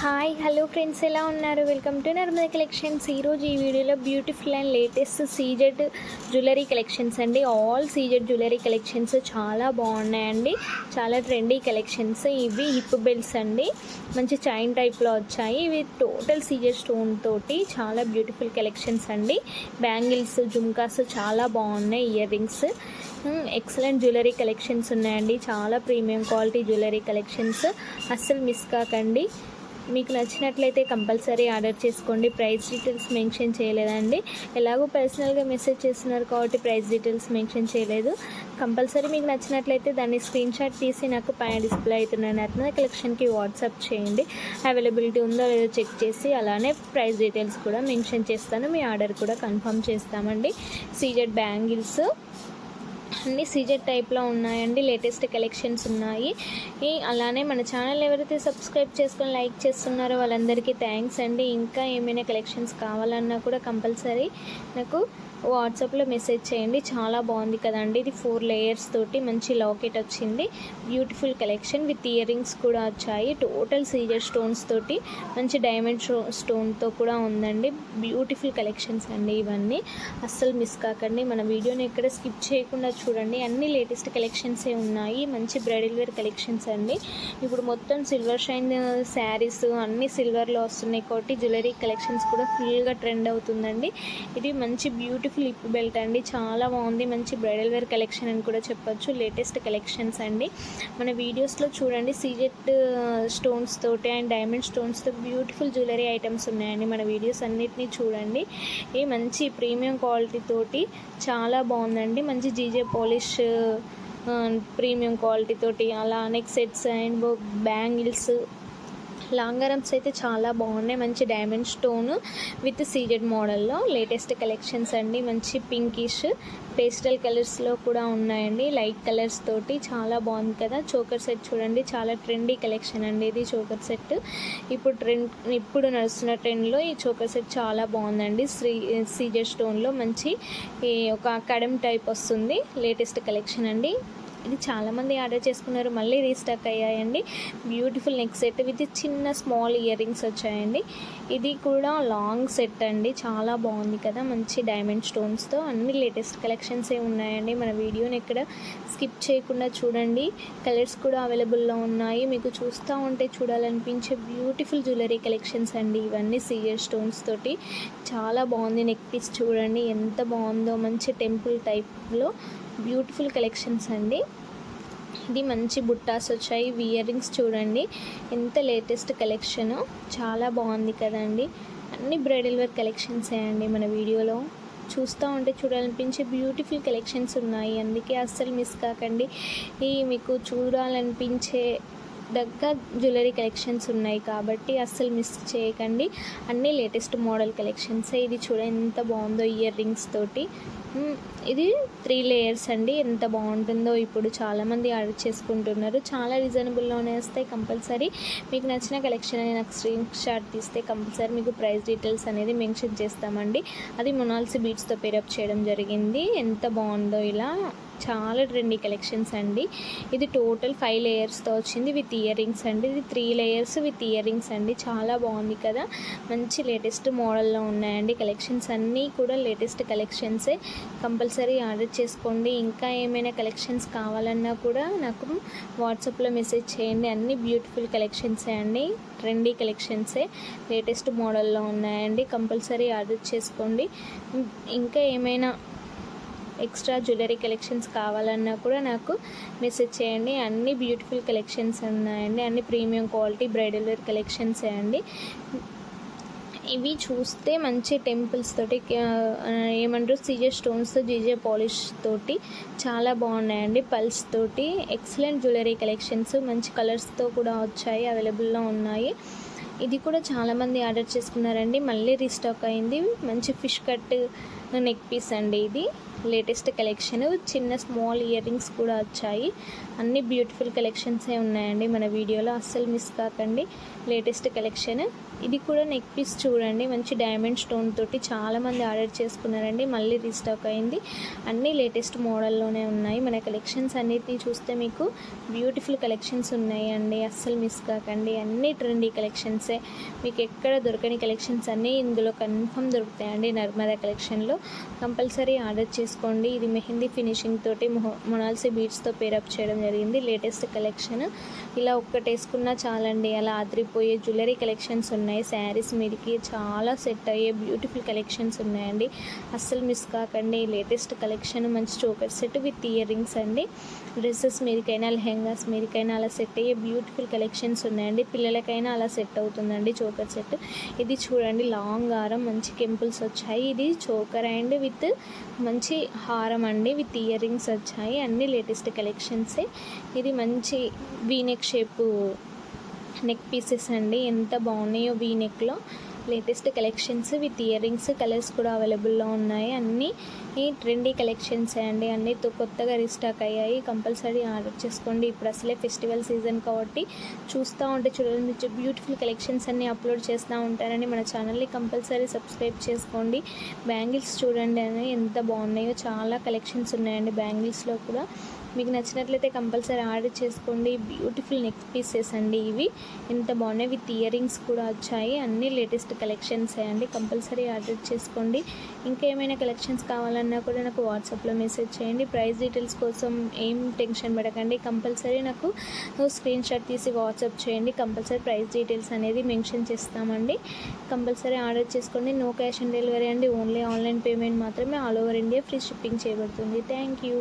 Hi hello friends, ఎలా ఉన్నారు? Welcome to Narmada collections. ఈరోజు ఈ వీడియోలో beautiful and latest CZ jewellery collections అండి. ఆల్ సీజెడ్ జ్యువెలరీ కలెక్షన్స్ చాలా బాగున్నాయండి. చాలా ట్రెండీ కలెక్షన్స్. ఇవి హిప్ బెల్ట్స్ అండి, మంచి చైన్ టైప్లో వచ్చాయి. ఇవి టోటల్ సీజెడ్ స్టోన్ తోటి చాలా బ్యూటిఫుల్ కలెక్షన్స్ అండి. బ్యాంగిల్స్, జుమ్కాస్ చాలా బాగున్నాయి. Ear rings, excellent jewellery collections ఉన్నాయండి. చాలా ప్రీమియం క్వాలిటీ జ్యువెలరీ కలెక్షన్స్. అస్సలు మిస్ కాకండి. మీకు నచ్చినట్లయితే కంపల్సరీ ఆర్డర్ చేసుకోండి. ప్రైస్ డీటెయిల్స్ మెన్షన్ చేయలేదండి. ఎలాగో పర్సనల్గా మెసేజ్ చేస్తున్నారు కాబట్టి ప్రైస్ డీటెయిల్స్ మెన్షన్ చేయలేదు. కంపల్సరీ మీకు నచ్చినట్లయితే దాన్ని స్క్రీన్ షాట్ తీసి నాకు పైన డిస్ప్లే అవుతున్న నర్మదా కలెక్షన్కి వాట్సాప్ చేయండి. అవైలబిలిటీ ఉందో లేదో చెక్ చేసి అలానే ప్రైస్ డీటెయిల్స్ కూడా మెన్షన్ చేస్తాను. మీ ఆర్డర్ కూడా కన్ఫర్మ్ చేస్తామండి. సీజెడ్ బ్యాంగిల్స్ అన్ని సీజెడ్ టైప్లో ఉన్నాయండి. లేటెస్ట్ కలెక్షన్స్ ఉన్నాయి. అలానే మన ఛానల్ ఎవరైతే సబ్స్క్రైబ్ చేసుకొని లైక్ చేస్తున్నారో వాళ్ళందరికీ థ్యాంక్స్ అండి. ఇంకా ఏమైనా కలెక్షన్స్ కావాలన్నా కూడా కంపల్సరీ నాకు వాట్సాప్లో మెసేజ్ చేయండి. చాలా బాగుంది కదండి. ఇది 4 లేయర్స్ తోటి మంచి లాకెట్ వచ్చింది. Beautiful collection with ear rings కూడా వచ్చాయి. టోటల్ సీజెడ్ స్టోన్స్ తోటి మంచి డైమండ్ స్టోన్తో కూడా ఉందండి. బ్యూటిఫుల్ కలెక్షన్స్ అండి ఇవన్నీ. అస్సలు మిస్ కాకండి. మన వీడియోని ఎక్కడ స్కిప్ చేయకుండా చూడండి. అన్ని లేటెస్ట్ కలెక్షన్సే ఉన్నాయి. మంచి బ్రైడల్ వేర్ కలెక్షన్స్ అండి. ఇప్పుడు మొత్తం సిల్వర్ షైన్ శారీస్ అన్నీ సిల్వర్లో వస్తున్నాయి కాబట్టి జ్యువెలరీ కలెక్షన్స్ కూడా ఫుల్గా ట్రెండ్ అవుతుందండి. ఇది మంచి బ్యూటిఫుల్ హిప్ బెల్ట్ అండి. చాలా బాగుంది. మంచి బ్రైడల్ వేర్ కలెక్షన్ అని కూడా చెప్పొచ్చు. లేటెస్ట్ కలెక్షన్స్ అండి. మన వీడియోస్లో చూడండి సీజెడ్ స్టోన్స్ తోటి అండ్ డైమండ్ స్టోన్స్తో బ్యూటిఫుల్ జ్యువెలరీ ఐటమ్స్ ఉన్నాయండి. మన వీడియోస్ అన్నిటినీ చూడండి. ఈ మంచి ప్రీమియం క్వాలిటీ తోటి చాలా బాగుందండి. మంచి జీజే పాలిష్ ప్రీమియం క్వాలిటీ తోటి, అలా నెక్ సెట్స్ అండ్ బ్యాంగిల్స్, లాంగరమ్స్ అయితే చాలా బాగున్నాయి. మంచి డైమండ్ స్టోన్ విత్ సీజెడ్ మోడల్లో లేటెస్ట్ కలెక్షన్స్ అండి. మంచి పింకిష్ పేస్టల్ కలర్స్లో కూడా ఉన్నాయండి. లైట్ కలర్స్ తోటి చాలా బాగుంది కదా. చోకర్ సెట్ చూడండి, చాలా ట్రెండీ కలెక్షన్ అండి ఇది. చోకర్ సెట్ ఇప్పుడు నడుస్తున్న ట్రెండ్లో ఈ చోకర్ సెట్ చాలా బాగుందండి. సీజెడ్ స్టోన్లో మంచి ఒక కడమ్ టైప్ వస్తుంది. లేటెస్ట్ కలెక్షన్ అండి. ఇది చాలామంది ఆర్డర్ చేసుకున్నారు, మళ్ళీ రీస్టాక్ అయ్యాయండి. బ్యూటిఫుల్ నెక్ సెట్ విత్ చిన్న స్మాల్ ఇయర్ రింగ్స్ వచ్చాయండి. ఇది కూడా లాంగ్ సెట్ అండి. చాలా బాగుంది కదా. మంచి డైమండ్ స్టోన్స్తో అన్ని లేటెస్ట్ కలెక్షన్సే ఉన్నాయండి. మన వీడియోని ఎక్కడ స్కిప్ చేయకుండా చూడండి. కలర్స్ కూడా అవైలబుల్లో ఉన్నాయి. మీకు చూస్తూ ఉంటే చూడాలనిపించే బ్యూటిఫుల్ జ్యువెలరీ కలెక్షన్స్ అండి ఇవన్నీ. సీజెడ్ స్టోన్స్ తోటి చాలా బాగుంది. నెక్ పీస్ చూడండి ఎంత బాగుందో. మంచి టెంపుల్ టైప్లో బ్యూటిఫుల్ కలెక్షన్స్ అండి. ఇది మంచి బుట్టాస్ వచ్చాయి. ఇయర్ రింగ్స్ చూడండి ఎంత లేటెస్ట్ కలెక్షన్. చాలా బాగుంది కదండి. అన్ని బ్రైడల్ వేర్ కలెక్షన్సే అండి. మన వీడియోలో చూస్తూ ఉంటే చూడాలనిపించే బ్యూటిఫుల్ కలెక్షన్స్ ఉన్నాయి. అందుకే అస్సలు మిస్ కాకండి. మీకు చూడాలనిపించే జ్యువెలరీ కలెక్షన్స్ ఉన్నాయి కాబట్టి అస్సలు మిస్ చేయకండి. అన్నీ లేటెస్ట్ మోడల్ కలెక్షన్స్. ఇది చూడండి ఎంత బాగుందో ఇయర్ రింగ్స్ తోటి. ఇది 3 లేయర్స్ అండి. ఎంత బాగుంటుందో. ఇప్పుడు చాలామంది ఆర్డర్ చేసుకుంటున్నారు. చాలా రీజనబుల్లోనే వస్తాయి. కంపల్సరీ మీకు నచ్చిన కలెక్షన్ అని నాకు స్క్రీన్ షాట్ తీస్తే కంపల్సరీ మీకు ప్రైస్ డీటెయిల్స్ అనేది మెన్షన్ చేస్తామండి. అది మొనాల్సి బీట్స్తో పేరప్ చేయడం జరిగింది. ఎంత బాగుందో. ఇలా చాలా ట్రెండీ కలెక్షన్స్ అండి. ఇది టోటల్ 5 లేయర్స్తో వచ్చింది విత్ ఇయర్ రింగ్స్ అండి. ఇది 3 లేయర్స్ విత్ ఇయర్ రింగ్స్ అండి. చాలా బాగుంది కదా. మంచి లేటెస్ట్ మోడల్లో ఉన్నాయండి. కలెక్షన్స్ అన్నీ కూడా లేటెస్ట్ కలెక్షన్సే. కంపల్సరీ ఆర్డర్ చేసుకోండి. ఇంకా ఏమైనా కలెక్షన్స్ కావాలన్నా కూడా నాకు వాట్సాప్లో మెసేజ్ చేయండి. అన్నీ బ్యూటిఫుల్ కలెక్షన్సే అండి. ట్రెండీ కలెక్షన్సే లేటెస్ట్ మోడల్లో ఉన్నాయండి. కంపల్సరీ ఆర్డర్ చేసుకోండి. ఇంకా ఏమైనా ఎక్స్ట్రా జ్యువెలరీ కలెక్షన్స్ కావాలన్నా కూడా నాకు మెసేజ్ చేయండి. అన్ని బ్యూటిఫుల్ కలెక్షన్స్ ఉన్నాయండి. అన్ని ప్రీమియం క్వాలిటీ బ్రైడల్ వేర్ కలెక్షన్సే అండి. ఇవి చూస్తే మంచి టెంపుల్స్ తోటి ఏమంటారు సీజెడ్ స్టోన్స్తో జీజే పాలిష్ తోటి చాలా బాగున్నాయండి. పల్స్ తోటి ఎక్సలెంట్ జ్యువెలరీ కలెక్షన్స్. మంచి కలర్స్తో కూడా వచ్చాయి, అవైలబుల్లో ఉన్నాయి. ఇది కూడా చాలామంది ఆర్డర్ చేసుకున్నారండి, మళ్ళీ రీస్టాక్ అయింది. మంచి ఫిష్ కట్ నెక్ పీస్ అండి. ఇది లేటెస్ట్ కలెక్షన్. చిన్న స్మాల్ ఇయర్ రింగ్స్ కూడా వచ్చాయి. అన్ని బ్యూటిఫుల్ కలెక్షన్సే ఉన్నాయండి మన వీడియోలో, అస్సలు మిస్ కాకండి. లేటెస్ట్ కలెక్షన్ ఇది కూడా నెక్ పీస్ చూడండి, మంచి డైమండ్ స్టోన్ తోటి చాలామంది ఆర్డర్ చేసుకున్నారండి, మళ్ళీ రీస్టాక్ అయింది. అన్నీ లేటెస్ట్ మోడల్లోనే ఉన్నాయి. మన కలెక్షన్స్ అన్నిటిని చూస్తే మీకు బ్యూటిఫుల్ కలెక్షన్స్ ఉన్నాయండి, అస్సలు మిస్ కాకండి. అన్నీ ట్రెండీ కలెక్షన్సే, మీకు ఎక్కడ దొరకని కలెక్షన్స్ అన్నీ ఇందులో కన్ఫర్మ్ దొరుకుతాయండి. నర్మదా కలెక్షన్లో కంపల్సరీ ఆర్డర్ చేసుకోండి. ఇది మెహందీ ఫినిషింగ్ తోటి మొనాల్సీ బీడ్స్తో పేరప్ చేయడం జరిగింది. లేటెస్ట్ కలెక్షన్, ఇలా ఒక్కటి వేసుకున్నా చాలండి, అలా అదిరిపోయే జ్యువెలరీ కలెక్షన్స్ ఉన్నాయి. శారీస్ మీదకి చాలా సెట్ అయ్యే బ్యూటిఫుల్ కలెక్షన్స్ ఉన్నాయండి, అస్సలు మిస్ కాకండి. లేటెస్ట్ కలెక్షన్ మంచి choker set with ear rings అండి. డ్రెస్సెస్ మీదకైనా లెహెంగాస్ మీదకైనా అలా సెట్ అయ్యే బ్యూటిఫుల్ కలెక్షన్స్ ఉన్నాయండి. పిల్లలకైనా అలా సెట్ అవుతుందండి చోకర్ సెట్. ఇది చూడండి, లాంగ్ హారం, మంచి కెంపుల్స్ వచ్చాయి. ఇది చోకర్ అండ్ విత్ మంచి హారం అండి, విత్ ఇయర్ రింగ్స్ వచ్చాయి. అన్ని లేటెస్ట్ కలెక్షన్సే. ఇది మంచి వీనెక్ షేపు నెక్ పీసెస్ అండి, ఎంత బాగున్నాయో వీనెక్లో. Latest collections with ear rings, colours కూడా అవైలబుల్లో ఉన్నాయి. అన్నీ ఈ ట్రెండీ కలెక్షన్సే అండి, అన్నీ కొత్తగా రీస్టాక్ అయ్యాయి. కంపల్సరీ ఆర్డర్ చేసుకోండి. ఇప్పుడు అసలే ఫెస్టివల్ సీజన్ కాబట్టి చూస్తూ ఉంటే చూడండి, బ్యూటిఫుల్ కలెక్షన్స్ అన్నీ అప్లోడ్ చేస్తూ ఉంటారని మన ఛానల్ని కంపల్సరీ సబ్స్క్రైబ్ చేసుకోండి. బ్యాంగిల్స్ చూడండి అని ఎంత బాగున్నాయో, చాలా కలెక్షన్స్ ఉన్నాయండి బ్యాంగిల్స్లో కూడా. మీకు నచ్చినట్లయితే కంపల్సరీ ఆర్డర్ చేసుకోండి. బ్యూటిఫుల్ నెక్ పీసెస్ అండి ఇవి, ఎంత బాగున్నాయి, విత్ ఇయర్ రింగ్స్ కూడా వచ్చాయి. అన్నీ లేటెస్ట్ కలెక్షన్సే అండి, కంపల్సరీ ఆర్డర్ చేసుకోండి. ఇంకేమైనా కలెక్షన్స్ కావాలన్నా కూడా నాకు వాట్సాప్లో మెసేజ్ చేయండి. ప్రైస్ డీటెయిల్స్ కోసం ఏం టెన్షన్ పడకండి, కంపల్సరీ నాకు స్క్రీన్ షాట్ తీసి వాట్సాప్ చేయండి. కంపల్సరీ ప్రైస్ డీటెయిల్స్ అనేది మెన్షన్ చేస్తామండి. కంపల్సరీ ఆర్డర్ చేసుకోండి. నో క్యాష్ ఆన్ డెలివరీ అండి, ఓన్లీ ఆన్లైన్ పేమెంట్ మాత్రమే. All over India free shipping చేయబడుతుంది. Thank you.